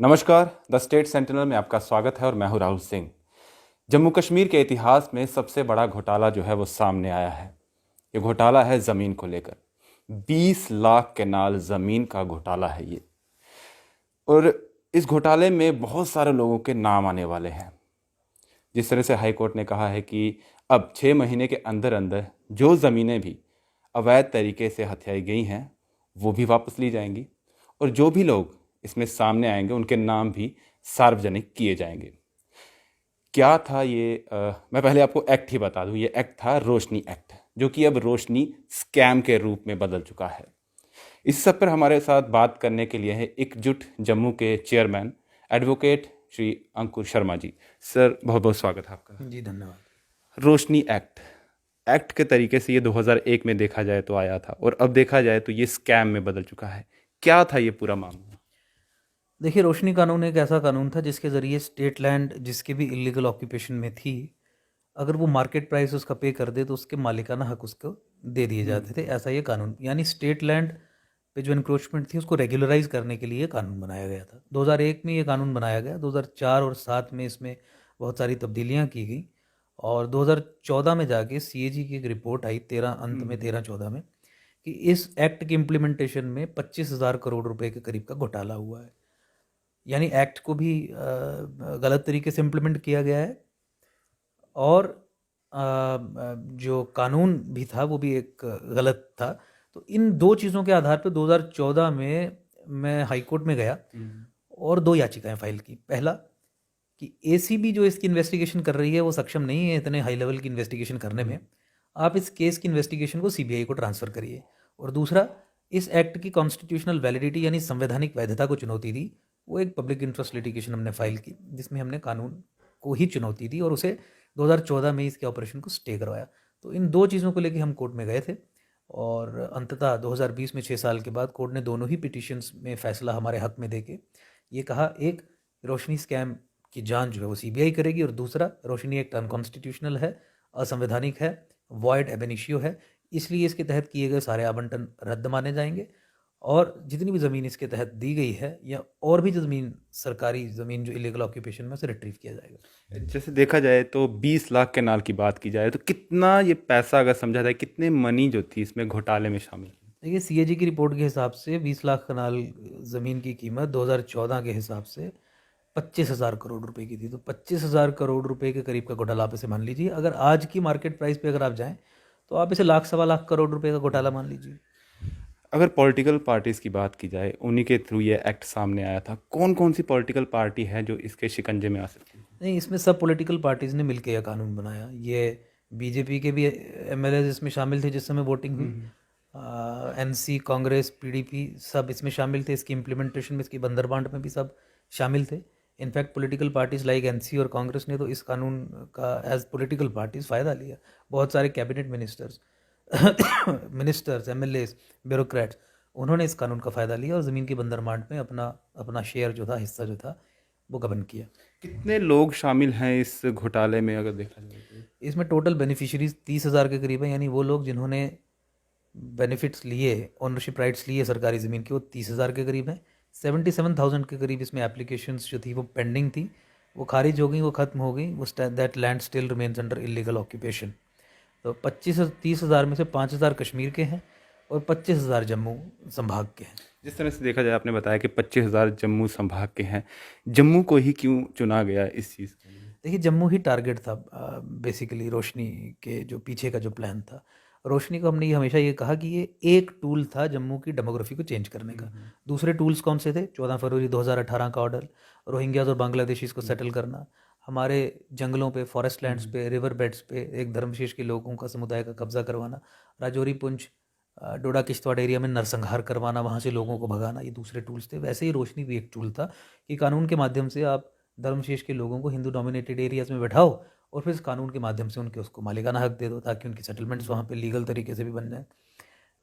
नमस्कार, the state sentinel में आपका स्वागत है और मैं हूं राहुल सिंह। जम्मू कश्मीर के इतिहास में सबसे बड़ा घोटाला जो है वो सामने आया है। ये घोटाला है ज़मीन को लेकर। 20 लाख केनाल ज़मीन का घोटाला है ये। और इस घोटाले में बहुत सारे लोगों के नाम आने वाले हैं। जिस तरह से हाई कोर्ट ने कहा है कि अब 6 महीने के अंदर अंदर जो ज़मीनें भी अवैध तरीके से हथियाई गई हैं वो भी वापस ली जाएंगी और जो भी लोग इसमें सामने आएंगे उनके नाम भी सार्वजनिक किए जाएंगे। क्या था ये मैं पहले आपको एक्ट ही बता दूं। ये एक्ट था रोशनी एक्ट, जो कि अब रोशनी स्कैम के रूप में बदल चुका है। इस सब पर हमारे साथ बात करने के लिए है एकजुट जम्मू के चेयरमैन एडवोकेट श्री अंकुर शर्मा जी। सर, बहुत बहुत स्वागत है आपका। जी धन्यवाद। रोशनी एक्ट एक्ट के तरीके से ये 2001 में देखा जाए तो आया था और अब देखा जाए तो ये स्कैम में बदल चुका है। क्या था ये पूरा मामला? देखिए, रोशनी कानून एक ऐसा कानून था जिसके ज़रिए स्टेट लैंड जिसके भी इलीगल ऑक्यूपेशन में थी, अगर वो मार्केट प्राइस उसका पे कर दे तो उसके मालिकाना हक उसको दे दिए जाते थे। ऐसा ये कानून, यानी स्टेट लैंड पे जो इंक्रोचमेंट थी उसको रेगुलराइज करने के लिए ये कानून बनाया गया था। 2001 में ये कानून बनाया गया। 2004 और 7 में इसमें बहुत सारी तब्दीलियाँ की गई और 2014 में जाके सीएजी की एक रिपोर्ट आई 13 अंत में 13-14 में, कि इस एक्ट की इम्प्लीमेंटेशन में 25,000 करोड़ रुपए के करीब का घोटाला हुआ है। यानी एक्ट को भी गलत तरीके से इम्प्लीमेंट किया गया है और जो कानून भी था वो भी एक गलत था। तो इन दो चीज़ों के आधार पर 2014 में मैं हाई कोर्ट में गया और दो याचिकाएं फाइल की। पहला कि एसीबी जो इसकी इन्वेस्टिगेशन कर रही है वो सक्षम नहीं है इतने हाई लेवल की इन्वेस्टिगेशन करने में, आप इस केस की इन्वेस्टिगेशन को सीबीआई को ट्रांसफ़र करिए। और दूसरा, इस एक्ट की कॉन्स्टिट्यूशनल वैलिडिटी यानी संवैधानिक वैधता को चुनौती दी। वो एक पब्लिक इंटरेस्ट लिटिगेशन हमने फाइल की जिसमें हमने कानून को ही चुनौती दी और उसे 2014 में इसके ऑपरेशन को स्टे करवाया। तो इन दो चीज़ों को लेकर हम कोर्ट में गए थे और अंततः 2020 में 6 साल के बाद कोर्ट ने दोनों ही पिटिशन्स में फ़ैसला हमारे हक में देके ये कहा, एक, रोशनी स्कैम की जांच जो है वो सीबीआई करेगी और दूसरा, रोशनी एक्ट अनकॉन्स्टिट्यूशनल है, असंवैधानिक है, वॉइड एबेनिशियो है, इसलिए इसके तहत किए गए सारे आवंटन रद्द माने जाएंगे और जितनी भी ज़मीन इसके तहत दी गई है या और भी जो ज़मीन, सरकारी ज़मीन जो इलीगल ऑक्यूपेशन में, उसे रिट्रीव किया जाएगा। जैसे देखा जाए तो 20 लाख केनाल की बात की जाए तो कितना ये पैसा अगर समझा जाए, कितने मनी जो थी इसमें घोटाले में शामिल थी? देखिए, सीएजी की रिपोर्ट के हिसाब से 20 लाख कनाल ज़मीन की कीमत 2014 के हिसाब से 25,000 करोड़ रुपए की थी। तो 25,000 करोड़ रुपए के करीब का घोटाला आप इसे मान लीजिए। अगर आज की मार्केट प्राइस पे अगर आप जाएं तो आप इसे लाख सवा लाख करोड़ रुपए का घोटाला मान लीजिए। अगर पॉलिटिकल पार्टीज़ की बात की जाए, उन्हीं के थ्रू ये एक्ट सामने आया था। कौन कौन सी पॉलिटिकल पार्टी है जो इसके शिकंजे में आ सकती है? नहीं, इसमें सब पॉलिटिकल पार्टीज़ ने मिलकर यह कानून बनाया। ये बीजेपी के भी एमएलए इसमें शामिल थे जिस समय वोटिंग हुई। एनसी, कांग्रेस, पीडीपी सब इसमें शामिल थे। इसकी इम्प्लीमेंटेशन में, इसकी बंदरबांट में भी सब शामिल थे। In fact political parties like NC और कांग्रेस ने तो इस कानून का एज पॉलिटिकल पार्टीज़ फ़ायदा लिया। बहुत सारे कैबिनेट मिनिस्टर्स, एमएलए, ब्यूरोक्रेट्स, उन्होंने इस कानून का फ़ायदा लिया और ज़मीन की बंदरबांट में अपना अपना शेयर जो था, हिस्सा जो था, वो गबन किया। कितने लोग शामिल हैं इस घोटाले में अगर देखा जाए तो? इसमें टोटल बेनिफिशरीज 30,000 के करीब है। यानी वो लोग जिन्होंने बेनिफिट्स लिए, ओनरशिप राइट्स लिए सरकारी ज़मीन के, वो 30,000 के करीब हैं। 77,000 के करीब इसमें एप्लीकेशंस जो थी वो पेंडिंग थी, वो खारिज हो गई, वो ख़त्म हो गई। वो that land still remains under illegal occupation. तो 25 से 30,000 में से 5,000 कश्मीर के हैं और 25,000 जम्मू संभाग के हैं। जिस तरह से देखा जाए, आपने बताया कि 25,000 जम्मू संभाग के हैं। जम्मू को ही क्यों चुना गया इस चीज़ के लिए? देखिए, जम्मू ही टारगेट था बेसिकली रोशनी के जो पीछे का जो प्लान था। रोशनी को हमने ये हमेशा ये कहा कि ये एक टूल था जम्मू की डेमोग्राफी को चेंज करने का। दूसरे टूल्स कौन से थे? 14 फरवरी 2018 का ऑर्डर, रोहिंग्याज और बांग्लादेशीज को सेटल करना, हमारे जंगलों पे, फॉरेस्ट लैंड्स पे, रिवर बेड्स पे एक धर्मशेष के लोगों का समुदाय का कब्जा करवाना, राजौरी, पुंछ, डोडा किश्तवाड़ एरिया में नरसंहार करवाना, वहाँ से लोगों को भगाना, ये दूसरे टूल्स थे। वैसे ही रोशनी भी एक टूल था कि कानून के माध्यम से आप धर्मशेष के लोगों को हिंदू डोमिनेटेड एरियाज में बैठाओ और फिर इस कानून के माध्यम से उनके उसको मालिकाना हक दे दो ताकि उनकी सेटलमेंट्स वहाँ पे लीगल तरीके से भी बन जाए।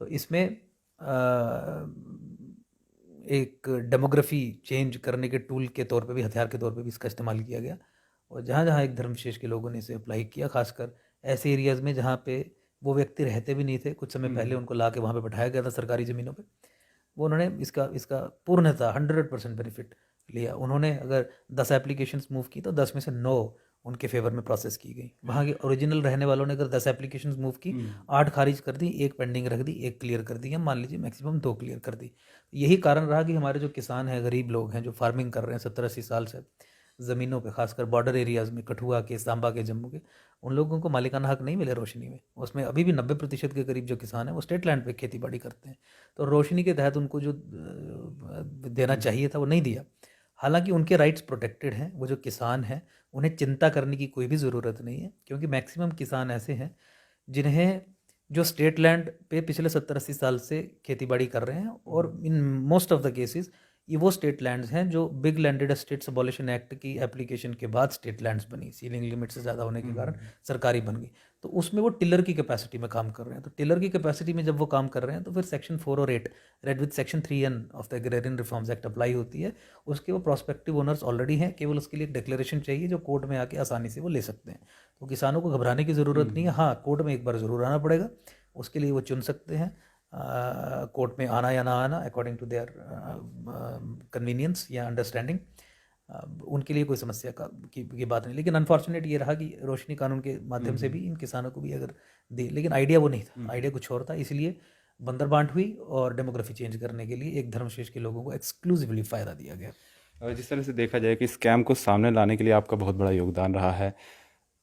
तो इसमें एक डेमोग्राफी चेंज करने के टूल के तौर पे भी, हथियार के तौर पे भी इसका इस्तेमाल किया गया। और जहाँ जहाँ एक धर्मशेष के लोगों ने इसे अप्लाई किया, खासकर ऐसे एरियाज़ में जहाँ पे वो व्यक्ति रहते भी नहीं थे, कुछ समय पहले उनको ला के वहाँ पे बैठाया गया था सरकारी ज़मीनों पे, वो उन्होंने इसका इसका पूर्णतः 100% बेनिफिट लिया। उन्होंने अगर 10 एप्लीकेशंस मूव की तो 10 में से 9 उनके फेवर में प्रोसेस की गई। वहाँ के ओरिजिनल रहने वालों ने अगर 10 एप्लीकेशंस मूव की, 8 खारिज कर दी, 1 पेंडिंग रख दी, 1 क्लियर कर दी, या मान लीजिए मैक्सिमम 2 क्लियर कर दी। यही कारण रहा कि हमारे जो किसान हैं, गरीब लोग हैं, जो फार्मिंग कर रहे हैं 70-80 साल से ज़मीनों पे, खासकर बॉर्डर एरियाज़ में, कठुआ के, सांबा के, जम्मू के, उन लोगों को मालिकाना हक नहीं मिले रोशनी में। उसमें अभी भी 90% के करीब जो किसान हैं वो स्टेट लैंड पे खेती बाड़ी करते हैं। तो रोशनी के तहत उनको जो देना चाहिए था वो नहीं दिया। हालांकि उनके राइट्स प्रोटेक्टेड हैं। वो जो किसान हैं उन्हें चिंता करने की कोई भी ज़रूरत नहीं है, क्योंकि मैक्सिमम किसान ऐसे हैं जिन्हें जो स्टेट लैंड पे पिछले 70-80 साल से खेती बाड़ी कर रहे हैं, और in most of the cases ये वो स्टेट लैंड्स हैं जो big landed states abolition act की एप्लीकेशन के बाद स्टेट लैंड्स बनी, सीलिंग लिमिट से ज़्यादा होने के कारण सरकारी बन गई। तो उसमें वो टिलर की कैपेसिटी में काम कर रहे हैं। तो टिलर की कैपेसिटी में जब वो काम कर रहे हैं तो फिर सेक्शन 4 और 8 read with section 3N of the agrarian reforms act apply होती है। उसके वो प्रोस्पेक्टिव ओनर्स ऑलरेडी हैं, केवल उसके लिए एक डिक्लेरेशन चाहिए जो कोर्ट में आके आसानी से वो ले सकते हैं। तो किसानों को घबराने की ज़रूरत नहीं है। हाँ, कोर्ट में एक बार ज़रूर आना पड़ेगा, उसके लिए वो चुन सकते हैं कोर्ट में आना या ना आना, अकॉर्डिंग टू देयर कन्वीनियंस या अंडरस्टैंडिंग। उनके लिए कोई समस्या की बात नहीं। लेकिन अनफॉर्चुनेट ये रहा कि रोशनी कानून के माध्यम से भी इन किसानों को भी अगर दे, लेकिन आइडिया वो नहीं था, आइडिया कुछ और था। इसलिए बंदर बांट हुई और डेमोग्राफी चेंज करने के लिए एक धर्मशेष के लोगों को एक्सक्लूसिवली फ़ायदा दिया गया। और जिस तरह से देखा जाए कि स्कैम को सामने लाने के लिए आपका बहुत बड़ा योगदान रहा है।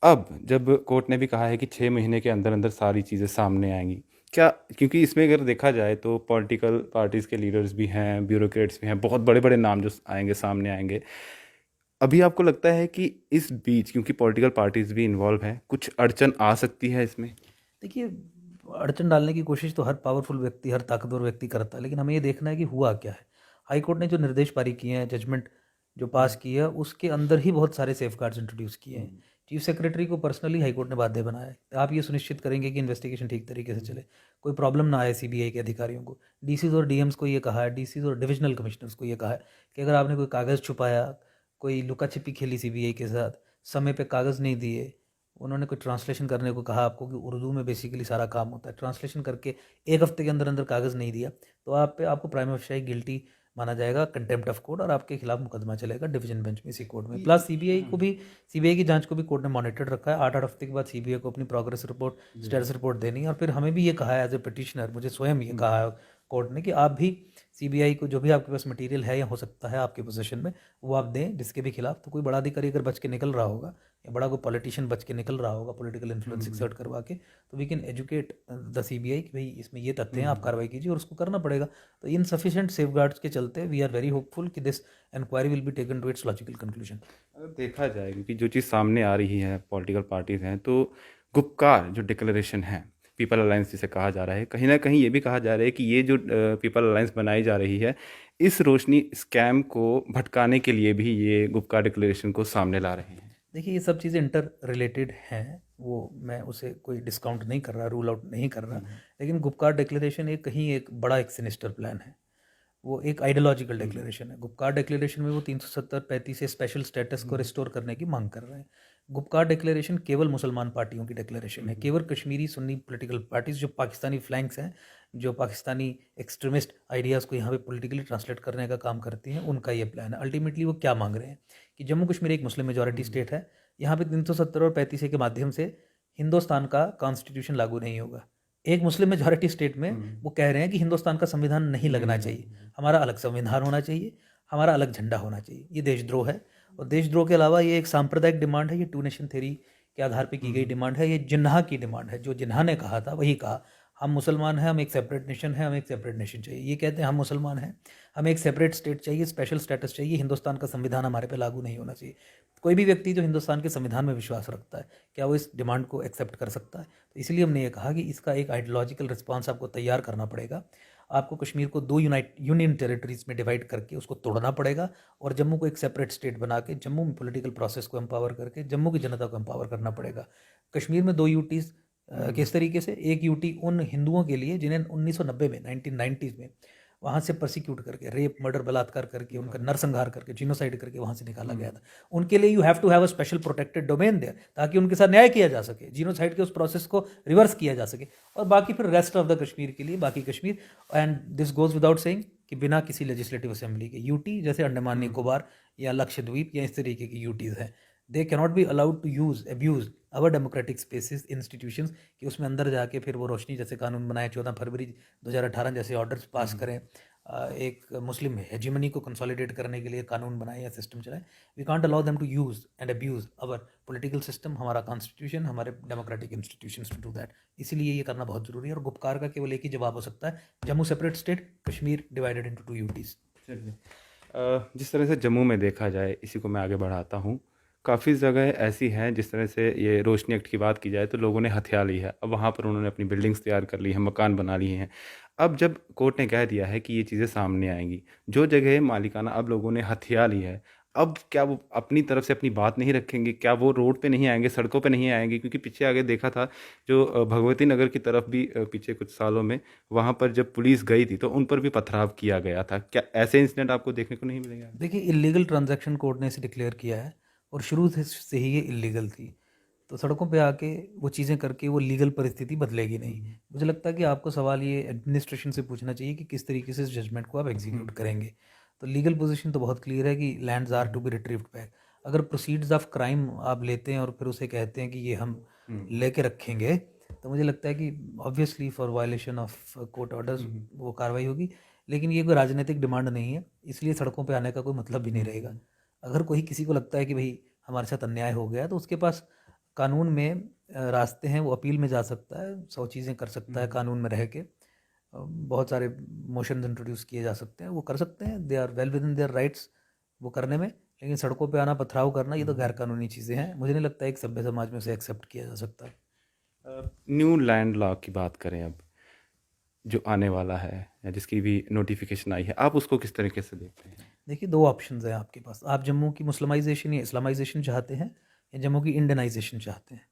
अब जब कोर्ट ने भी कहा है कि 6 महीने के अंदर अंदर सारी चीज़ें सामने आएंगी, क्या, क्योंकि इसमें अगर देखा जाए तो पॉलिटिकल पार्टीज़ के लीडर्स भी हैं, ब्यूरोक्रेट्स भी हैं, बहुत बड़े बड़े नाम जो आएंगे, सामने आएंगे, अभी आपको लगता है कि इस बीच, क्योंकि पॉलिटिकल पार्टीज़ भी इन्वॉल्व हैं, कुछ अड़चन आ सकती है इसमें? देखिए, अड़चन डालने की कोशिश तो हर पावरफुल व्यक्ति, हर ताकतवर व्यक्ति करता है, लेकिन हमें ये देखना है कि हुआ क्या है। हाई कोर्ट ने जो निर्देश पारित किए हैं, जजमेंट जो पास की है, उसके अंदर ही बहुत सारे सेफगार्ड्स इंट्रोड्यूस किए हैं। चीफ सेक्रेटरी को पर्सनली हाई कोर्ट ने बाध्य बनाया है। आप ये सुनिश्चित करेंगे कि इन्वेस्टिगेशन ठीक तरीके से चले, कोई प्रॉब्लम ना आए सीबीआई के अधिकारियों को। डीसीज और डीएम्स को ये कहा है, डीसीज और डिविजनल कमिश्नर्स को ये कहा है कि अगर आपने कोई कागज़ छुपाया, कोई लुका छिपी खेली सीबीआई के साथ, समय पे कागज़ नहीं दिए, उन्होंने कोई ट्रांसलेशन करने को कहा आपको, कि उर्दू में बेसिकली सारा काम होता है, ट्रांसलेशन करके 1 हफ्ते के अंदर अंदर कागज़ नहीं दिया, तो आपको प्राइमा फेशियाई गिल्टी माना जाएगा, कंटेम्प्ट ऑफ कोर्ट, और आपके खिलाफ मुकदमा चलेगा डिवीजन बेंच में, इसी कोर्ट में। प्लस सीबीआई की जांच को भी कोर्ट ने मॉनिटर रखा है। 8-8 हफ्ते के बाद सीबीआई को अपनी प्रोग्रेस रिपोर्ट, स्टेटस रिपोर्ट देनी है। और फिर हमें भी ये कहा है एज ए पिटिशनर, मुझे स्वयं ये कहा है कोर्ट ने कि आप भी सीबीआई को जो भी आपके पास मटेरियल है या हो सकता है आपके पोजीशन में, वो आप दें जिसके भी खिलाफ। तो कोई बड़ा अधिकारी अगर बच के निकल रहा होगा, या बड़ा कोई पॉलिटिशियन बच के निकल रहा होगा पॉलिटिकल इन्फ्लुएंस एक्सर्ट करवा के, तो we can educate the CBI कि भाई इसमें ये तथ्य हैं, आप कार्रवाई कीजिए, और उसको करना पड़ेगा। तो इन सफिशिएंट सेफगार्ड्स के चलते वी आर वेरी होपफुल कि this inquiry will be taken to its logical conclusion. अगर देखा जाए, क्योंकि जो चीज़ सामने आ रही है, पॉलिटिकल पार्टीज़ हैं, तो गुपकार जो डिक्लेरेशन है, पीपल अलायंस जिसे कहा जा रहा है, कहीं ना कहीं ये भी कहा जा रहा है कि ये जो पीपल अलायंस बनाई जा रही है, इस रोशनी स्कैम को भटकाने के लिए भी ये गुपकार डिक्लेरेशन को सामने ला रहे हैं। देखिए, ये सब चीज़ें इंटर रिलेटेड हैं, वो मैं उसे कोई डिस्काउंट नहीं कर रहा, रूल आउट नहीं कर रहा, लेकिन गुपकार डिक्लेरेशन एक बड़ा एक सिनिस्टर प्लान है। वो एक आइडियोलॉजिकल डिक्लेरेशन है। गुपकार डिक्लेरेशन में वो 370-35 से स्पेशल स्टेटस को रिस्टोर करने की मांग कर रहे हैं। गुपकार डिक्लेरेशन केवल मुसलमान पार्टियों की डिक्लेरेशन है, केवल कश्मीरी सुन्नी पॉलिटिकल पार्टीज जो पाकिस्तानी फ्लैंक्स हैं, जो पाकिस्तानी एक्सट्रीमिस्ट आइडियाज़ को यहाँ पे पॉलिटिकली ट्रांसलेट करने का काम करती हैं, उनका ये प्लान है। अल्टीमेटली वो क्या मांग रहे हैं कि जम्मू कश्मीर एक मुस्लिम मेजॉरिटी स्टेट है, यहाँ पे 370 और 35 के माध्यम से हिंदुस्तान का कॉन्स्टिट्यूशन लागू नहीं होगा। एक मुस्लिम मेजॉरिटी स्टेट में वो कह रहे हैं कि हिंदुस्तान का संविधान नहीं लगना चाहिए, हमारा अलग संविधान होना चाहिए, हमारा अलग झंडा होना चाहिए। ये देशद्रोह है, और देशद्रोह के अलावा ये एक सांप्रदायिक डिमांड है, ये 2 नेशन थ्योरी के आधार पे की गई डिमांड है, ये जिन्ना की डिमांड है। जो जिन्ना ने कहा था वही कहा, हम मुसलमान हैं, हम एक सेपरेट नेशन है, हमें एक सेपरेट नेशन चाहिए। ये कहते हैं हम मुसलमान हैं, हमें एक सेपरेट स्टेट चाहिए, स्पेशल स्टेटस चाहिए, हिंदुस्तान का संविधान हमारे पे लागू नहीं होना चाहिए। कोई भी व्यक्ति जो हिंदुस्तान के संविधान में विश्वास रखता है, क्या वो इस डिमांड को एक्सेप्ट कर सकता है? तो इसलिए हमने ये कहा कि इसका एक आइडियोलॉजिकल रिस्पॉन्स आपको तैयार करना पड़ेगा। आपको कश्मीर को 2 यूनियन टेरिटरीज में डिवाइड करके उसको तोड़ना पड़ेगा, और जम्मू को एक सेपरेट स्टेट बना के जम्मू में पॉलिटिकल प्रोसेस को एम्पावर करके जम्मू की जनता को एम्पावर करना पड़ेगा। कश्मीर में 2 यूटीज़ किस तरीके से, एक यूटी उन हिंदुओं के लिए जिन्हें 1990 में 1990s में वहाँ से परसिक्यूट करके, रेप, मर्डर, बलात्कार करके, उनका नरसंहार करके, जीनोसाइड करके वहाँ से निकाला गया था। उनके लिए you have to have a special protected domain there, ताकि उनके साथ न्याय किया जा सके, जीनोसाइड के उस प्रोसेस को रिवर्स किया जा सके। और बाकी फिर रेस्ट ऑफ द कश्मीर के लिए बाकी Kashmir, and this goes without saying कि बिना किसी लेजिस्लेटिव असेंबली के यूटी जैसे अंडमान निकोबार या लक्षद्वीप या इस तरीके की यूटीज़ हैं, they cannot be allowed to use abuse our democratic spaces institutions कि उसमें अंदर जाके फिर वो रोशनी जैसे कानून बनाए 14 फरवरी 2018 जैसे ऑर्डर्स पास करें, एक मुस्लिम हेजिमनी को कंसोलिडेट करने के लिए कानून बनाए या सिस्टम चलाए। We can't allow them to use and abuse our political system, हमारा कॉन्स्टिट्यूशन, हमारे democratic institutions to do that. इसीलिए ये करना बहुत ज़रूरी है और गुपकार का केवल एक ही जवाब हो सकता है, Jammu separate state, Kashmir divided into 2 UTs. चलिए, जिस तरह से जम्मू में देखा जाए, इसी को मैं आगे बढ़ाता हूँ। काफ़ी जगह ऐसी हैं जिस तरह से ये रोशनी एक्ट की बात की जाए तो लोगों ने हथिया ली है। अब वहाँ पर उन्होंने अपनी बिल्डिंग्स तैयार कर ली हैं, मकान बना लिए हैं। अब जब कोर्ट ने कह दिया है कि ये चीज़ें सामने आएंगी, जो जगह मालिकाना अब लोगों ने हथिया ली है, अब क्या वो अपनी तरफ से अपनी बात नहीं रखेंगे? क्या वो रोड पे नहीं आएंगे, सड़कों पे नहीं आएंगे? क्योंकि पीछे आगे देखा था, जो भगवती नगर की तरफ भी पीछे कुछ सालों में वहाँ पर जब पुलिस गई थी तो उन पर भी पथराव किया गया था। क्या ऐसे इंसिडेंट आपको देखने को नहीं मिलेंगे? देखिए, इलीगल ट्रांजैक्शन कोर्ट ने इसे डिक्लेयर किया है और शुरू से ही ये इलीगल थी, तो सड़कों पे आके वो चीज़ें करके वो लीगल परिस्थिति बदलेगी नहीं। मुझे लगता है कि आपको सवाल ये एडमिनिस्ट्रेशन से पूछना चाहिए कि किस तरीके से इस जजमेंट को आप एग्जीक्यूट करेंगे। तो लीगल पोजीशन तो बहुत क्लियर है कि lands are to be retrieved back. अगर प्रोसीड्स ऑफ क्राइम आप लेते हैं और फिर उसे कहते हैं कि ये हम लेके रखेंगे, तो मुझे लगता है कि obviously for violation of court orders वो कार्रवाई होगी। लेकिन ये कोई राजनीतिक डिमांड नहीं है, इसलिए सड़कों पे आने का कोई मतलब भी नहीं रहेगा। अगर कोई किसी को लगता है कि भाई हमारे साथ अन्याय हो गया, तो उसके पास कानून में रास्ते हैं, वो अपील में जा सकता है, 100 चीज़ें कर सकता है कानून में रह के। बहुत सारे मोशंस इंट्रोड्यूस किए जा सकते हैं, वो कर सकते हैं, they are well within their rights वो करने में। लेकिन सड़कों पे आना, पथराव करना, ये तो गैर कानूनी चीज़ें हैं। मुझे नहीं लगता एक सभ्य समाज में उसे एक्सेप्ट किया जा सकता है। न्यू लैंड लॉ की बात करें, अब जो आने वाला है या जिसकी भी नोटिफिकेशन आई है, आप उसको किस तरीके से देखते हैं? देखिए, 2 ऑप्शंस हैं आपके पास। आप जम्मू की मुस्लिमाइजेशन या इस्लामाइजेशन चाहते हैं या जम्मू की इंडियनाइजेशन चाहते हैं।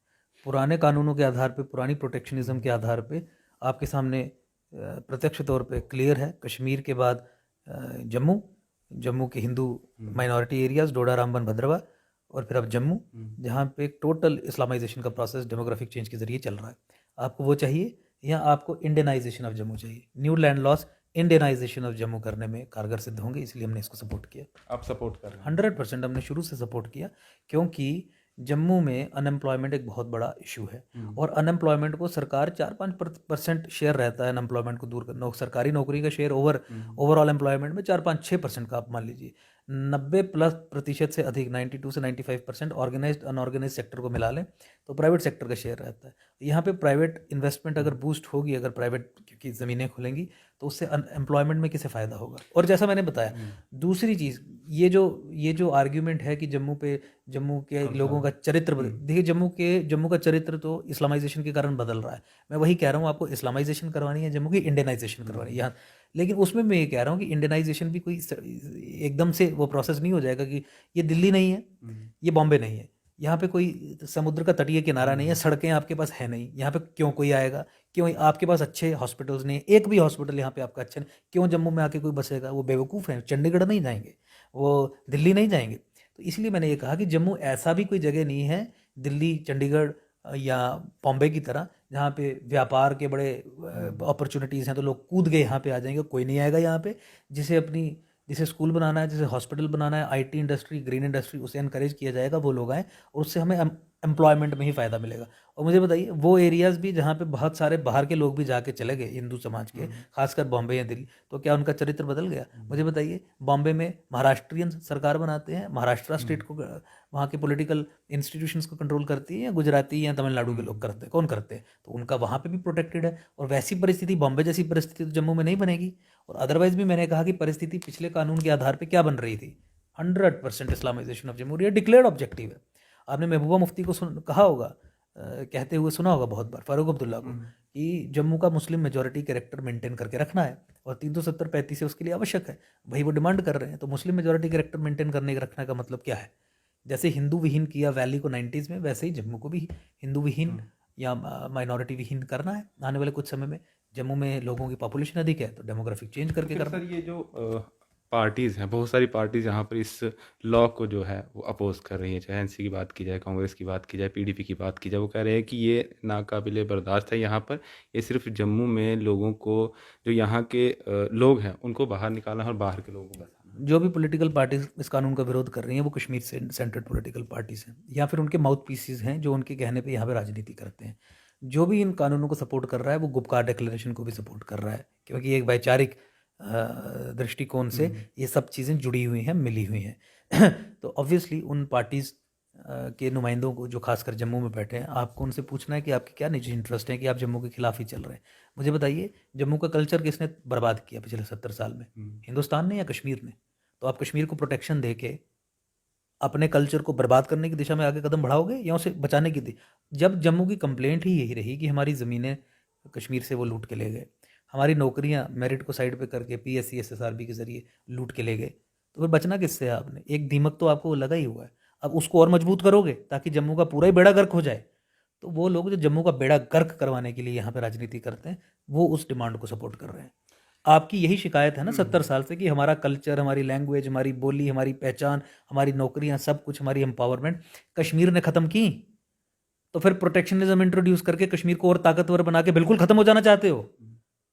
पुराने कानूनों के आधार पे, पुरानी प्रोटेक्शनिज्म के आधार पे आपके सामने प्रत्यक्ष तौर पे क्लियर है। कश्मीर के बाद जम्मू, जम्मू के हिंदू माइनॉरिटी एरियाज डोडा, रामबन, भद्रवाह, और फिर अब जम्मू, जहाँ पे एक टोटल इस्लामाइजेशन का प्रोसेस डेमोग्राफिक चेंज के जरिए चल रहा है। आपको वो चाहिए या आपको इंडियनाइजेशन ऑफ जम्मू चाहिए? New land loss Indianisation of Jammu करने में कारगर सिद्ध होंगे, इसलिए हमने इसको सपोर्ट किया। आप सपोर्ट कर रहे हैं? 100% हमने शुरू से सपोर्ट किया, क्योंकि जम्मू में अनएम्प्लॉयमेंट एक बहुत बड़ा इशू है और अनएम्प्लॉयमेंट को सरकार 4-5% शेयर रहता है अनएम्प्लॉयमेंट को दूर करना। सरकारी नौकरी का शेयर ओवरऑल एम्प्लॉयमेंट में 4-5-6% का आप मान लीजिए। 90+% से अधिक, 92 से 95% ऑर्गेनाइज्ड अनऑर्गेनाइज सेक्टर को मिला लें तो प्राइवेट सेक्टर का शेयर रहता है। यहाँ पे प्राइवेट इन्वेस्टमेंट अगर बूस्ट होगी, अगर प्राइवेट की ज़मीनें खुलेंगी, तो उससे एम्प्लॉयमेंट में किसे फ़ायदा होगा। और जैसा मैंने बताया, दूसरी चीज़, ये जो आर्ग्यूमेंट है कि जम्मू के लोगों का चरित्र देखिए, जम्मू का चरित्र तो इस्लामाइजेशन के कारण बदल रहा है। मैं वही कह रहा हूँ, आपको इस्लामाइजेशन करवानी है जम्मू की, इंडियनाइजेशन करवानी है यहाँ। लेकिन उसमें मैं ये कह रहा हूँ कि इंडियनाइजेशन भी कोई एकदम से वो प्रोसेस नहीं हो जाएगा कि ये दिल्ली नहीं है, ये बॉम्बे नहीं है, यहाँ पे कोई समुद्र का तटीय किनारा नहीं है, सड़कें आपके पास है नहीं, यहाँ पे क्यों कोई आएगा? क्यों आपके पास अच्छे हॉस्पिटल्स नहीं, एक भी हॉस्पिटल यहाँ पे आपका अच्छा नहीं, क्यों जम्मू में आके कोई बसेगा? वो बेवकूफ़ है, चंडीगढ़ नहीं जाएंगे, वो दिल्ली नहीं जाएंगे। तो इसलिए मैंने ये कहा कि जम्मू ऐसा भी कोई जगह नहीं है, दिल्ली, चंडीगढ़ या बॉम्बे की तरह, जहाँ पे व्यापार के बड़े अपॉर्चुनिटीज़ हैं, तो लोग कूद के यहाँ पे आ जाएंगे। कोई नहीं आएगा यहाँ पे। जिसे स्कूल बनाना है, जिसे हॉस्पिटल बनाना है, आईटी इंडस्ट्री, ग्रीन इंडस्ट्री, उसे एनकरेज किया जाएगा, वो लोग आएँ और उससे हमें एम्प्लॉयमेंट में ही फ़ायदा मिलेगा। और मुझे बताइए, वो एरियाज़ भी जहाँ पे बहुत सारे बाहर के लोग भी जाके चले गए, हिंदू समाज के, खासकर बॉम्बे या दिल्ली, तो क्या उनका चरित्र बदल गया? मुझे बताइए, बॉम्बे में महाराष्ट्रियन सरकार बनाते हैं, महाराष्ट्र स्टेट को, वहाँ के पॉलिटिकल इंस्टीट्यूशंस को कंट्रोल करती है, या गुजराती या तमिलनाडु के लोग करते हैं? कौन करते हैं? तो उनका वहाँ पे भी प्रोटेक्टेड है। और वैसी परिस्थिति, बॉम्बे जैसी परिस्थिति तो जम्मू में नहीं बनेगी। और अदरवाइज भी मैंने कहा कि परिस्थिति पिछले कानून के आधार पे क्या बन रही थी, 100% इस्लामाइजेशन ऑफ जम्मू, ये डिक्लेयर्ड ऑब्जेक्टिव है। आपने महबूबा मुफ्ती को कहा होगा, कहते हुए सुना होगा बहुत बार, फारूक अब्दुल्ला को, कि जम्मू का मुस्लिम मेजॉरिटी कैरेक्टर मेंटेन करके रखना है और 370-35 से उसके लिए आवश्यक है। भाई वो डिमांड कर रहे हैं, तो मुस्लिम मेजॉरिटी कैरेक्टर मेंटेन करने का रखने का मतलब क्या है? जैसे हिंदू विहीन किया वैली को 90s में, वैसे ही जम्मू को भी हिंदू विहीन या माइनॉरिटी विहीन करना है आने वाले कुछ समय में। जम्मू में लोगों की पॉपुलेशन अधिक है, तो डेमोग्राफिक चेंज करके फिर करना। सर, ये जो पार्टीज़ हैं, बहुत सारी पार्टीज़ यहाँ पर इस लॉ को जो है वो अपोज कर रही हैं। चाहे एनसी की बात की जाए, कांग्रेस की बात की जाए, पीडीपी की बात की जाए, वो कह रहे हैं कि ये नाकाबिले बर्दाश्त है यहाँ पर। ये सिर्फ जम्मू में लोगों को, जो यहाँ के लोग हैं उनको बाहर निकालना है और बाहर के लोगों को बसाना। जो भी पॉलिटिकल पार्टीज इस कानून का विरोध कर रही हैं वो कश्मीर से सेंट्रड पॉलिटिकल पार्टीज हैं या फिर उनके माउथ पीसीज हैं जो उनके कहने पे यहाँ पे राजनीति करते हैं। जो भी इन कानूनों को सपोर्ट कर रहा है वो गुपकार डिक्लेरेशन को भी सपोर्ट कर रहा है, क्योंकि एक वैचारिक दृष्टिकोण से ये सब चीज़ें जुड़ी हुई हैं, मिली हुई हैं। तो ऑब्वियसली उन पार्टीज़ के नुमाइंदों को जो खासकर जम्मू में बैठे हैं, आपको उनसे पूछना है कि आपके क्या निजी इंटरेस्ट हैं कि आप जम्मू के खिलाफ ही चल रहे हैं। मुझे बताइए, जम्मू का कल्चर किसने बर्बाद किया पिछले 70 साल में? हिंदुस्तान ने या कश्मीर ने? तो आप कश्मीर को प्रोटेक्शन दे के अपने कल्चर को बर्बाद करने की दिशा में आगे कदम बढ़ाओगे या उसे बचाने की जब जम्मू की कंप्लेंट ही यही रही कि हमारी ज़मीनें कश्मीर से वो लूट के ले गए, हमारी नौकरियां मेरिट को साइड पे करके पीएससी एसएसआरबी के जरिए लूट के ले गए, तो फिर बचना किससे है आपने? एक दीमक तो आपको लगा ही हुआ है। अब उसको और मजबूत करोगे ताकि जम्मू का पूरा ही बेड़ा गर्क हो जाए। तो वो लोग जो जम्मू का बेड़ा गर्क करवाने के लिए यहाँ पे राजनीति करते हैं वो उस डिमांड को सपोर्ट कर रहे हैं। आपकी यही शिकायत है ना 70 साल से कि हमारा कल्चर, हमारी लैंग्वेज, हमारी बोली, हमारी पहचान, हमारी नौकरियां, सब कुछ, हमारी एम्पावरमेंट कश्मीर ने ख़त्म की। तो फिर प्रोटेक्शनिज्म इंट्रोड्यूस करके कश्मीर को और ताकतवर बना के बिल्कुल ख़त्म हो जाना चाहते हो?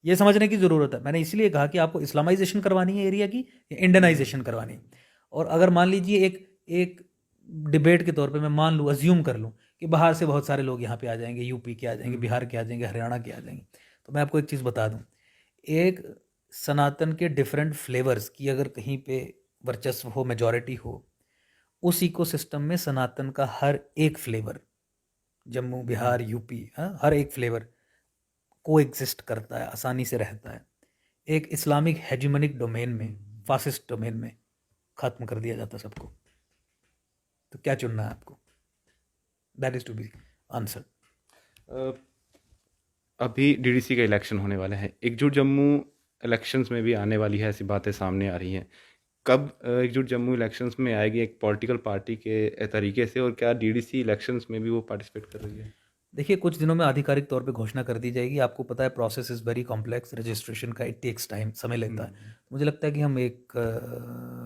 ये समझने की ज़रूरत है। मैंने इसलिए कहा कि आपको इस्लामाइजेशन करवानी है एरिया की या इंडियनाइजेशन करवानी है। और अगर मान लीजिए एक डिबेट के तौर पे मैं मान लूँ, अज्यूम कर लूँ कि बाहर से बहुत सारे लोग यहाँ पे आ जाएंगे, यूपी के आ जाएंगे, बिहार के आ जाएंगे, हरियाणा के आ जाएंगे, तो मैं आपको एक चीज़ बता दूँ, एक सनातन के डिफरेंट फ्लेवर्स की अगर कहीं पे वर्चस्व हो, मेजॉरिटी हो, उस इकोसिस्टम में सनातन का हर एक फ्लेवर, जम्मू, बिहार, यूपी, हर एक फ्लेवर को एग्जिस्ट करता है, आसानी से रहता है। एक इस्लामिक हेजिमनिक डोमेन में, फासिस्ट डोमेन में ख़त्म कर दिया जाता सबको। तो क्या चुनना है आपको? That is to be answer. अभी डीडीसी का इलेक्शन होने वाले हैं, एकजुट जम्मू इलेक्शंस में भी आने वाली है, ऐसी बातें सामने आ रही हैं। कब एकजुट जम्मू इलेक्शंस में आएगी एक पॉलिटिकल पार्टी के तरीके से, और क्या डीडीसी इलेक्शंस में भी वो पार्टिसिपेट कर रही है? देखिए, कुछ दिनों में आधिकारिक तौर पे घोषणा कर दी जाएगी। आपको पता है process is very complex, registration का इट टेक्स टाइम, समय लेता है। मुझे लगता है कि हम एक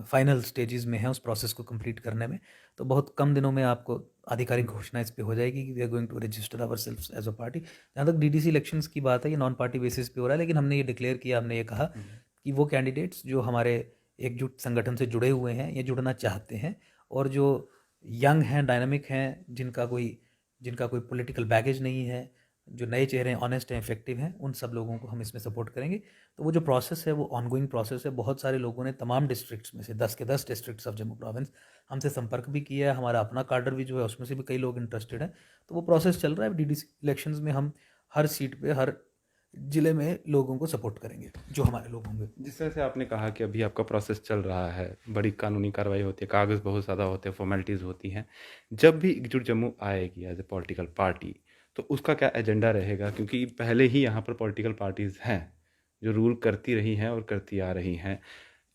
फाइनल स्टेजेस में हैं उस प्रोसेस को कंप्लीट करने में। तो बहुत कम दिनों में आपको आधिकारिक घोषणा इस पे हो जाएगी कि we are going to register ourselves as a party. जहाँ तक डीडीसी इलेक्शंस की बात है, ये नॉन पार्टी बेसिस पे हो रहा है, लेकिन हमने ये डिक्लेयर किया, हमने ये कहा कि वो कैंडिडेट्स जो हमारे एकजुट संगठन से जुड़े हुए हैं या जुड़ना चाहते हैं और जो यंग हैं, डायनामिक हैं, जिनका कोई पॉलिटिकल बैगेज नहीं है, जो नए चेहरे हैं, ऑनेस्ट हैं, इफेक्टिव हैं, उन सब लोगों को हम इसमें सपोर्ट करेंगे। तो वो जो प्रोसेस है वो ऑनगोइंग प्रोसेस है। बहुत सारे लोगों ने तमाम डिस्ट्रिक्ट्स में से 10 के 10 डिस्ट्रिक्ट्स ऑफ जम्मू प्रोविंस हमसे संपर्क भी किया है। हमारा अपना कार्डर भी जो है उसमें से भी कई लोग इंटरेस्टेड हैं। तो वो प्रोसेस चल रहा है। डीडीसी इलेक्शंस में हम हर सीट पे, हर ज़िले में लोगों को सपोर्ट करेंगे जो हमारे लोग होंगे। जिस तरह से आपने कहा कि अभी आपका प्रोसेस चल रहा है, बड़ी कानूनी कार्रवाई होती है, कागज़ बहुत ज़्यादा होते हैं, फॉर्मेलिटीज़ होती हैं, जब भी एकजुट जम्मू आएगी एज ए पॉलिटिकल पार्टी, तो उसका क्या एजेंडा रहेगा? क्योंकि पहले ही यहाँ पर पॉलिटिकल पार्टीज़ हैं जो रूल करती रही हैं और करती आ रही हैं।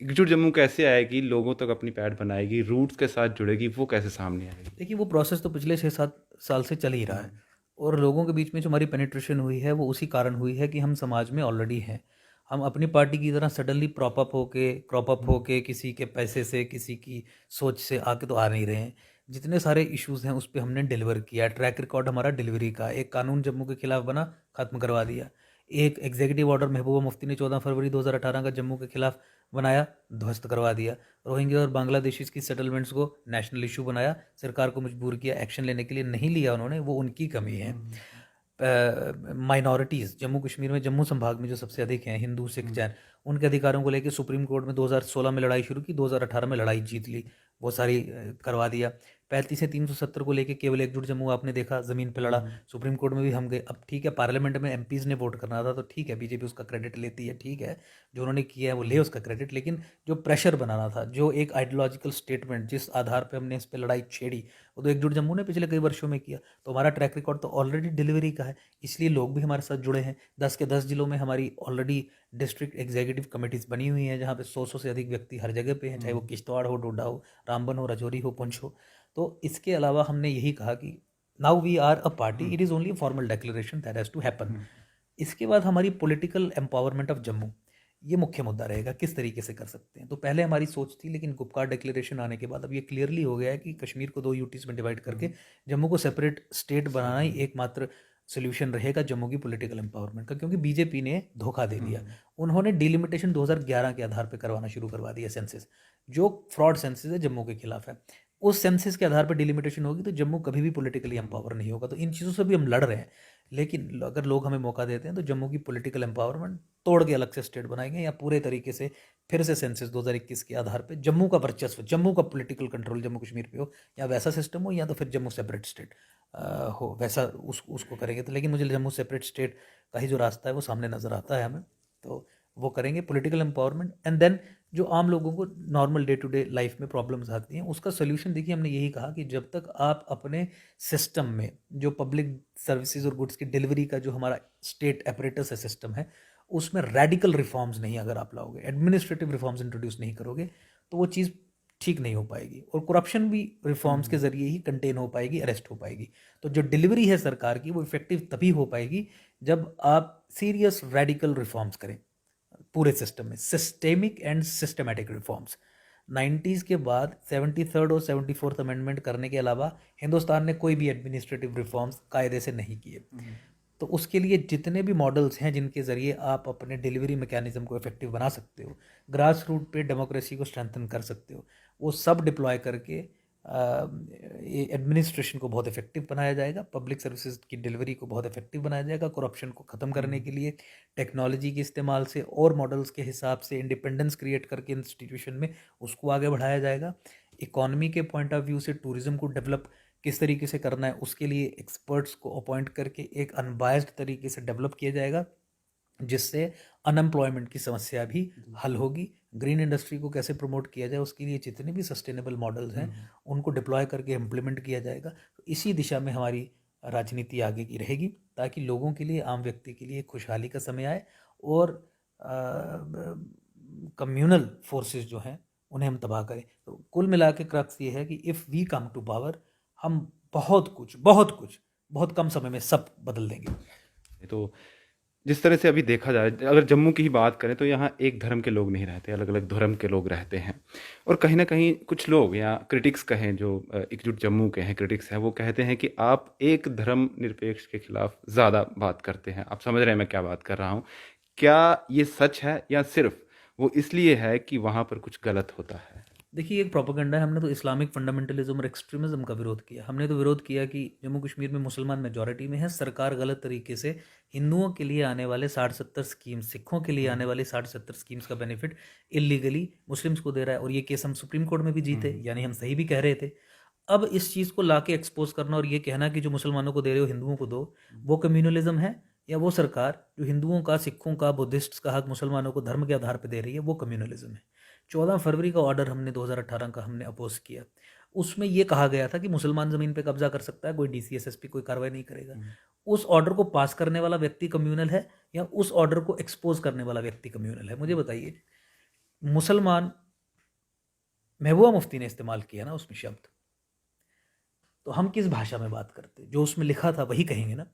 एकजुट जम्मू कैसे आएगी, लोगों तक अपनी पैठ बनाएगी, रूट्स के साथ जुड़ेगी, वो कैसे सामने आएगी? देखिए, वो प्रोसेस तो पिछले 6-7 साल से चल ही रहा है और लोगों के बीच में जो हमारी पेनिट्रेशन हुई है वो उसी कारण हुई है कि हम समाज में ऑलरेडी हैं। हम अपनी पार्टी की तरह सडनली क्रॉप अप होके किसी के पैसे से, किसी की सोच से आके तो आ नहीं रहे हैं। जितने सारे इश्यूज़ हैं उस पे हमने डिलीवर किया। ट्रैक रिकॉर्ड हमारा डिलीवरी का। एक कानून जम्मू के खिलाफ बना, ख़त्म करवा दिया। एक एग्जीक्यूटिव ऑर्डर महबूबा मुफ्ती ने 14 फरवरी 2018 का जम्मू के खिलाफ बनाया, ध्वस्त करवा दिया। रोहिंग्या और बांग्लादेशीज़ की सेटलमेंट्स को नेशनल इशू बनाया, सरकार को मजबूर किया, एक्शन लेने के लिए नहीं लिया उन्होंने, वो उनकी कमी है। माइनॉरिटीज़ जम्मू कश्मीर में, जम्मू संभाग में जो सबसे अधिक हैं, हिंदू, सिख, जैन, उनके अधिकारों को लेकर सुप्रीम कोर्ट में 2016 में लड़ाई शुरू की, 2018 में लड़ाई जीत ली, वो सारी करवा दिया। 35 से 370 को लेके केवल एकजुट जम्मू आपने देखा ज़मीन पे लड़ा, सुप्रीम कोर्ट में भी हम गए। अब ठीक है, पार्लियामेंट में एमपीज़ ने वोट करना था तो ठीक है, बीजेपी उसका क्रेडिट लेती है, ठीक है, जो उन्होंने किया है वो ले उसका क्रेडिट, लेकिन जो प्रेशर बनाना था, जो एक आइडियोलॉजिकल स्टेटमेंट जिस आधार पर हमने इस पर लड़ाई छेड़ी, वो तो एकजुट जम्मू ने पिछले कई वर्षों में किया। तो हमारा ट्रैक रिकॉर्ड तो ऑलरेडी डिलीवरी का है, इसलिए लोग भी हमारे साथ जुड़े हैं। 10 के 10 जिलों में हमारी ऑलरेडी डिस्ट्रिक्ट एग्जीक्यूटिव कमेटीज़ बनी हुई हैं जहाँ पे 100 से अधिक व्यक्ति हर जगह पे हैं, चाहे वो किश्तवाड़ हो, डोडा हो, रामबन हो, राजौरी हो, पुंछ हो। तो इसके अलावा हमने यही कहा कि now we are a party, it is only a formal declaration that has to happen. इसके बाद हमारी पॉलिटिकल एम्पावरमेंट ऑफ जम्मू, ये मुख्य मुद्दा रहेगा, किस तरीके से कर सकते हैं। तो पहले हमारी सोच थी, लेकिन गुपकार डिक्लेरेशन आने के बाद अब ये क्लियरली हो गया है कि कश्मीर को 2 यूटीज़ में डिवाइड करके जम्मू को सेपरेट स्टेट बनाना ही एकमात्र सोल्यूशन रहेगा जम्मू की पॉलिटिकल एम्पावरमेंट का, क्योंकि बीजेपी ने धोखा दे दिया। उन्होंने डिलिमिटेशन 2011 के आधार पर करवाना शुरू करवा दिया सेंसस, जो फ्रॉड सेंसस है, जम्मू के खिलाफ है। उस सेंसस के आधार पर डिलिमिटेशन होगी तो जम्मू कभी भी पॉलिटिकली एम्पावर नहीं होगा। तो इन चीज़ों से भी हम लड़ रहे हैं, लेकिन अगर लोग हमें मौका देते हैं तो जम्मू की पॉलिटिकल एम्पावरमेंट तोड़ के अलग से स्टेट बनाएंगे, या पूरे तरीके से फिर से सेंसस 2021 के आधार पे जम्मू का वर्चस्व, जम्मू का पॉलिटिकल कंट्रोल जम्मू कश्मीर पे हो, या वैसा सिस्टम हो, या तो फिर जम्मू सेपरेट स्टेट हो, वैसा उसको करेंगे। तो लेकिन मुझे जम्मू सेपरेट स्टेट का ही जो रास्ता है वो सामने नज़र आता है हमें, तो वो करेंगे पॉलिटिकल एम्पावरमेंट। एंड देन जो आम लोगों को normal day to day life में प्रॉब्लम्स आती हैं, उसका सोल्यूशन देखिए, हमने यही कहा कि जब तक आप अपने सिस्टम में जो पब्लिक सर्विसेज और गुड्स की डिलीवरी का जो हमारा स्टेट एपरेटस है, सिस्टम है, उसमें रेडिकल रिफॉर्म्स नहीं अगर आप लाओगे, एडमिनिस्ट्रेटिव रिफॉर्म्स इंट्रोड्यूस नहीं करोगे, तो वो चीज़ ठीक नहीं हो पाएगी। और करप्शन भी रिफॉर्म्स के ज़रिए ही कंटेन हो पाएगी, अरेस्ट हो पाएगी। तो जो डिलीवरी है सरकार की, वो इफेक्टिव तभी हो पाएगी जब आप सीरियस रेडिकल रिफॉर्म्स करें पूरे सिस्टम में, systemic and systematic reforms. 90s के बाद 73rd और 74th अमेंडमेंट करने के अलावा हिंदुस्तान ने कोई भी एडमिनिस्ट्रेटिव रिफॉर्म्स कायदे से नहीं किए। तो उसके लिए जितने भी मॉडल्स हैं जिनके ज़रिए आप अपने डिलीवरी मैकेनिज्म को इफेक्टिव बना सकते हो, ग्रास रूट पे डेमोक्रेसी को स्ट्रेंथन कर सकते हो, वो सब डिप्लॉय करके एडमिनिस्ट्रेशन को बहुत इफेक्टिव बनाया जाएगा, पब्लिक सर्विसेज की डिलीवरी को बहुत इफेक्टिव बनाया जाएगा, करप्शन को ख़त्म करने के लिए टेक्नोलॉजी के इस्तेमाल से और मॉडल्स के हिसाब से इंडिपेंडेंस क्रिएट करके इंस्टीट्यूशन में उसको आगे बढ़ाया जाएगा। इकोनॉमी के पॉइंट ऑफ व्यू से टूरिज़्म को डेवलप किस तरीके से करना है, उसके लिए एक्सपर्ट्स को अपॉइंट करके एक अनबायस्ड तरीके से डेवलप किया जाएगा, जिससे अनएम्प्लॉयमेंट की समस्या भी हल होगी। ग्रीन इंडस्ट्री को कैसे प्रमोट किया जाए, उसके लिए जितने भी सस्टेनेबल मॉडल्स हैं उनको डिप्लॉय करके इम्प्लीमेंट किया जाएगा। तो इसी दिशा में हमारी राजनीति आगे की रहेगी, ताकि लोगों के लिए, आम व्यक्ति के लिए खुशहाली का समय आए और कम्युनल फोर्सेस जो हैं उन्हें हम तबाह करें। तो कुल मिला के क्रक्स ये है कि if we come to power, हम बहुत कम समय में सब बदल देंगे। तो जिस तरह से अभी देखा जाए, अगर जम्मू की ही बात करें तो यहाँ एक धर्म के लोग नहीं रहते, अलग अलग धर्म के लोग रहते हैं। और कहीं ना कहीं कुछ लोग या क्रिटिक्स कहें, जो एकजुट जम्मू के हैं क्रिटिक्स हैं, वो कहते हैं कि आप एक धर्म निरपेक्ष के खिलाफ ज़्यादा बात करते हैं। आप समझ रहे हैं मैं क्या बात कर रहा हूँ। क्या ये सच है या सिर्फ वो इसलिए है कि वहाँ पर कुछ गलत होता है? देखिए, एक प्रोपेगेंडा है। हमने तो इस्लामिक फंडामेंटलिज्म और एक्सट्रीमिज्म का विरोध किया। हमने तो विरोध किया कि जम्मू कश्मीर में मुसलमान मेजॉरिटी में है, सरकार गलत तरीके से हिंदुओं के लिए आने वाले 60-70 स्कीम्स, सिखों के लिए आने वाले 60-70 स्कीम्स का बेनिफिट इलीगली मुस्लिम्स को दे रहा है। और ये केस हम सुप्रीम कोर्ट में भी जीते, यानी हम सही भी कह रहे थे। अब इस चीज़ को ला के एक्सपोज करना और ये कहना कि जो मुसलमानों को दे रहे हो हिंदुओं को दो, वो कम्युनलिज्म है, या वो सरकार जो हिंदुओं का, सिखों का, बुद्धिस्ट्स का हक मुसलमानों को धर्म के आधार पर दे रही है, वो कम्युनलिज्म है। 14 फरवरी का ऑर्डर हमने 2018 का हमने अपोज किया। उसमें ये कहा गया था कि मुसलमान ज़मीन पे कब्जा कर सकता है, कोई डीसीएसएसपी कोई कार्रवाई नहीं करेगा। उस ऑर्डर को पास करने वाला व्यक्ति कम्युनल है, या उस ऑर्डर को एक्सपोज करने वाला व्यक्ति कम्युनल है? मुझे बताइए। मुसलमान, महबूबा मुफ्ती ने इस्तेमाल किया ना उसमें शब्द, तो हम किस भाषा में बात करते? जो उसमें लिखा था वही कहेंगे ना।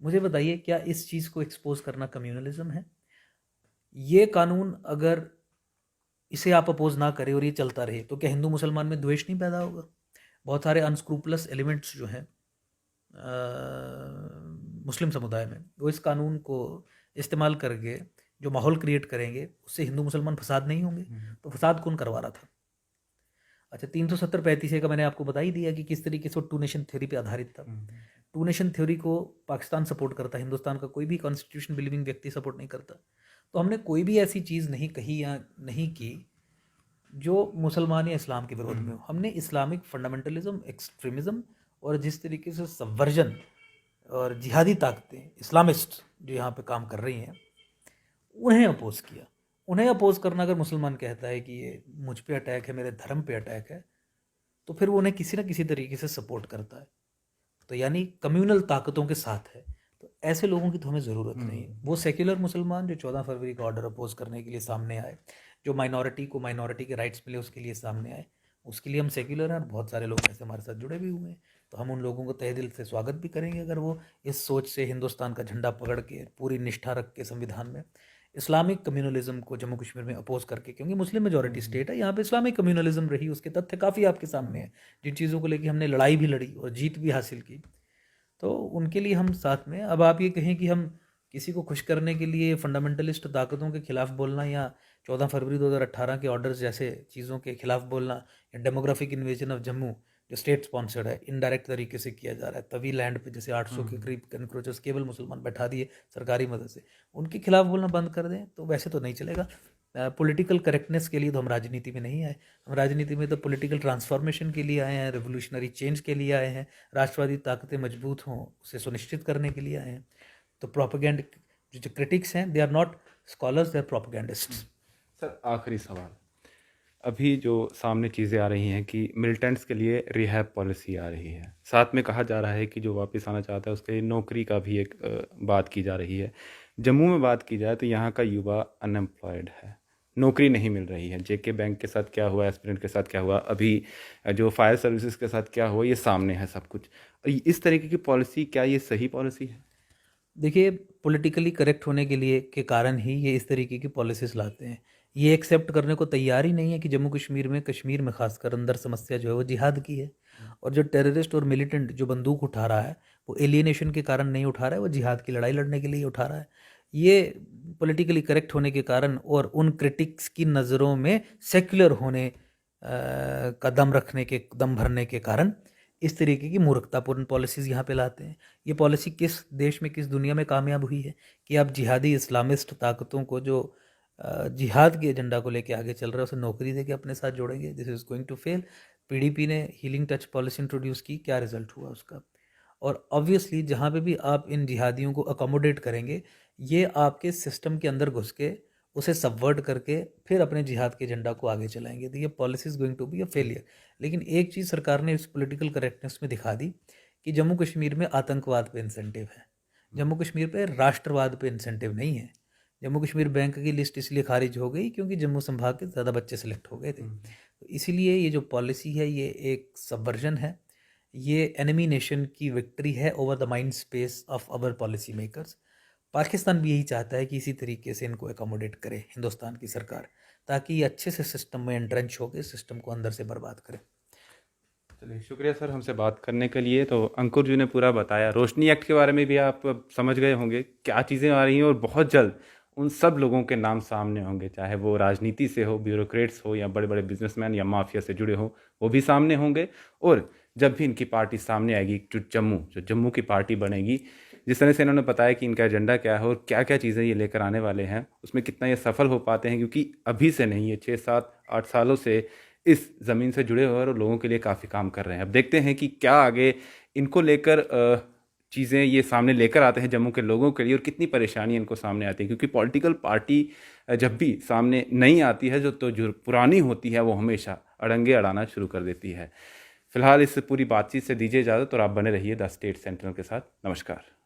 मुझे बताइए, क्या इस चीज़ को एक्सपोज करना कम्युनलिज्म है? ये कानून अगर इसे आप अपोज ना करें और ये चलता रहे, तो क्या हिंदू मुसलमान में द्वेष नहीं पैदा होगा? बहुत सारे अनस्क्रूपलस एलिमेंट्स जो हैं मुस्लिम समुदाय में, वो इस कानून को इस्तेमाल करके जो माहौल क्रिएट करेंगे, उससे हिंदू मुसलमान फसाद नहीं होंगे? तो फसाद कौन करवा रहा था? अच्छा, 370-35 का मैंने आपको बता ही दिया कि किस तरीके से टू नेशन थ्योरी पे आधारित था। टू नेशन थ्योरी को पाकिस्तान सपोर्ट करता है, हिंदुस्तान का कोई भी कॉन्स्टिट्यूशन बिलीविंग व्यक्ति सपोर्ट नहीं करता। तो हमने कोई भी ऐसी चीज़ नहीं कही या नहीं की जो मुसलमान या इस्लाम के विरोध में हो। हमने इस्लामिक फंडामेंटलिज्म, एक्सट्रीमिज़म और जिस तरीके से सबवर्जन और जिहादी ताकतें, इस्लामिस्ट जो यहाँ पे काम कर रही हैं, उन्हें अपोज किया। उन्हें अपोज करना, अगर मुसलमान कहता है कि ये मुझ पे अटैक है, मेरे धर्म पे अटैक है, तो फिर वो उन्हें किसी ना किसी तरीके से सपोर्ट करता है, तो यानी कम्युनल ताकतों के साथ है। तो ऐसे लोगों की तो हमें ज़रूरत नहीं है। वो सेक्युलर मुसलमान जो 14 फरवरी का ऑर्डर अपोज करने के लिए सामने आए, जो माइनॉरिटी को माइनॉरिटी के राइट्स मिले उसके लिए सामने आए, उसके लिए हम सेक्युलर हैं और बहुत सारे लोग ऐसे हमारे साथ जुड़े भी हुए हैं। तो हम उन लोगों को तहे दिल से स्वागत भी करेंगे अगर वो इस सोच से हिंदुस्तान का झंडा पकड़ के पूरी निष्ठा रख के संविधान में इस्लामिक कम्युनलिज्म को जम्मू कश्मीर में अपोज करके, क्योंकि मुस्लिम मेजॉरिटी स्टेट है, यहाँ पे इस्लामिक कम्युनलिज्म रही, उसके तथ्य काफ़ी आपके सामने हैं, जिन चीज़ों को लेकर हमने लड़ाई भी लड़ी और जीत भी हासिल की, तो उनके लिए हम साथ में। अब आप ये कहें कि हम किसी को खुश करने के लिए फंडामेंटलिस्ट ताकतों के खिलाफ बोलना या 14 फरवरी 2018 के ऑर्डर्स जैसे चीज़ों के खिलाफ बोलना या डेमोग्राफिक इन्वेजन ऑफ जम्मू जो स्टेट स्पॉन्सर्ड है, इनडायरेक्ट तरीके से किया जा रहा है, तभी लैंड पे जैसे 800 के करीब एनक्रोचर्स केवल मुसलमान बैठा दिए सरकारी मदद से, उनके खिलाफ बोलना बंद कर दें तो वैसे तो नहीं चलेगा। पॉलिटिकल करेक्टनेस के लिए तो हम राजनीति में नहीं आए, हम राजनीति में तो पॉलिटिकल ट्रांसफॉर्मेशन के लिए आए हैं, रेवोल्यूशनरी चेंज के लिए आए हैं, राष्ट्रवादी ताकतें मजबूत हों उसे सुनिश्चित करने के लिए आए हैं। तो प्रोपेगेंड जो क्रिटिक्स हैं they are not scholars, they are propagandists. Sir आखिरी सवाल, अभी जो सामने चीज़ें आ रही हैं कि मिलिटेंट्स के लिए रिहैब पॉलिसी आ रही है, साथ में कहा जा रहा है कि जो वापस आना चाहता है उसके लिए नौकरी का भी एक बात की जा रही है। जम्मू में बात की जाए तो यहाँ का युवा अनएम्प्लॉयड है, नौकरी नहीं मिल रही है। जेके बैंक के साथ क्या हुआ, एस्पिरेंट के साथ क्या हुआ, अभी जो फायर सर्विसेज के साथ क्या हुआ, ये सामने है सब कुछ। इस तरीके की पॉलिसी, क्या ये सही पॉलिसी है? देखिए, पॉलिटिकली करेक्ट होने के लिए के कारण ही ये इस तरीके की पॉलिसीज़ लाते हैं। ये एक्सेप्ट करने को तैयार ही नहीं है कि जम्मू कश्मीर में ख़ासकर अंदर समस्या जो है वो जिहाद की है, और जो टेररिस्ट और मिलिटेंट जो बंदूक उठा रहा है वो एलियनेशन के कारण नहीं उठा रहा है, वो जिहाद की लड़ाई लड़ने के लिए उठा रहा है। ये पॉलिटिकली करेक्ट होने के कारण और उन क्रिटिक्स की नज़रों में सेक्युलर होने का दम भरने के कारण इस तरीके की मूर्खतापूर्ण पॉलिसीज़ यहाँ पे लाते हैं। ये पॉलिसी किस देश में, किस दुनिया में कामयाब हुई है कि आप जिहादी इस्लामिस्ट ताकतों को जो जिहाद के एजेंडा को लेके आगे चल रहा है उसे नौकरी देके अपने साथ जोड़ेंगे? This is going to fail. PDP ने हीलिंग टच पॉलिसी इंट्रोड्यूस की, क्या रिजल्ट हुआ उसका? और ऑब्वियसली जहाँ पे भी आप इन जिहादियों को अकोमोडेट करेंगे, ये आपके सिस्टम के अंदर घुस के उसे सबवर्ट करके फिर अपने जिहाद के एजेंडा को आगे चलाएंगे। तो ये policy is going to be a failure. लेकिन एक चीज़ सरकार ने इस पॉलिटिकल करेक्टनेस में दिखा दी कि जम्मू कश्मीर में आतंकवाद पे इंसेंटिव है, जम्मू कश्मीर पे राष्ट्रवाद पे इंसेंटिव नहीं है। जम्मू कश्मीर बैंक की लिस्ट इसलिए खारिज हो गई क्योंकि जम्मू संभाग के ज़्यादा बच्चे सेलेक्ट हो गए थे। तो इसीलिए ये जो पॉलिसी है ये एक सबवर्जन है, ये एनिमी नेशन की विक्ट्री है over the mind space of our policy makers. Pakistan भी यही चाहता है कि इसी तरीके से इनको एकोमोडेट करे हिंदुस्तान की सरकार, ताकि ये अच्छे से सिस्टम में एंट्रेंच होकर सिस्टम को अंदर से बर्बाद करे। चलिए, शुक्रिया सर हमसे बात करने के लिए। तो अंकुर जी ने पूरा बताया, रोशनी एक्ट के बारे में भी आप समझ गए होंगे क्या चीज़ें आ रही हैं, और बहुत जल्द उन सब लोगों के नाम सामने होंगे, चाहे वो राजनीति से हो, ब्यूरोक्रेट्स हो, या बड़े बड़े बिजनेसमैन या माफिया से जुड़े हो, वो भी सामने होंगे। और जब भी इनकी पार्टी सामने आएगी, जो जम्मू की पार्टी बनेगी, जिस तरह से इन्होंने बताया कि इनका एजेंडा क्या है और क्या क्या चीज़ें ये लेकर आने वाले हैं, उसमें कितना ये सफल हो पाते हैं, क्योंकि अभी से नहीं, ये 6, 7, 8 सालों से इस ज़मीन से जुड़े हुए और लोगों के लिए काफ़ी काम कर रहे हैं। अब देखते हैं कि क्या आगे इनको लेकर चीज़ें ये सामने लेकर आते हैं जम्मू के लोगों के लिए, और कितनी परेशानी इनको सामने आती है। क्योंकि पॉलिटिकल पार्टी जब भी सामने नहीं आती है, जो पुरानी होती है, वो हमेशा अड़ंगे अड़ाना शुरू कर देती है। फिलहाल इस पूरी बातचीत से दीजिए इजाज़त, और आप बने रहिए द स्टेट सेंटिनल के साथ। नमस्कार।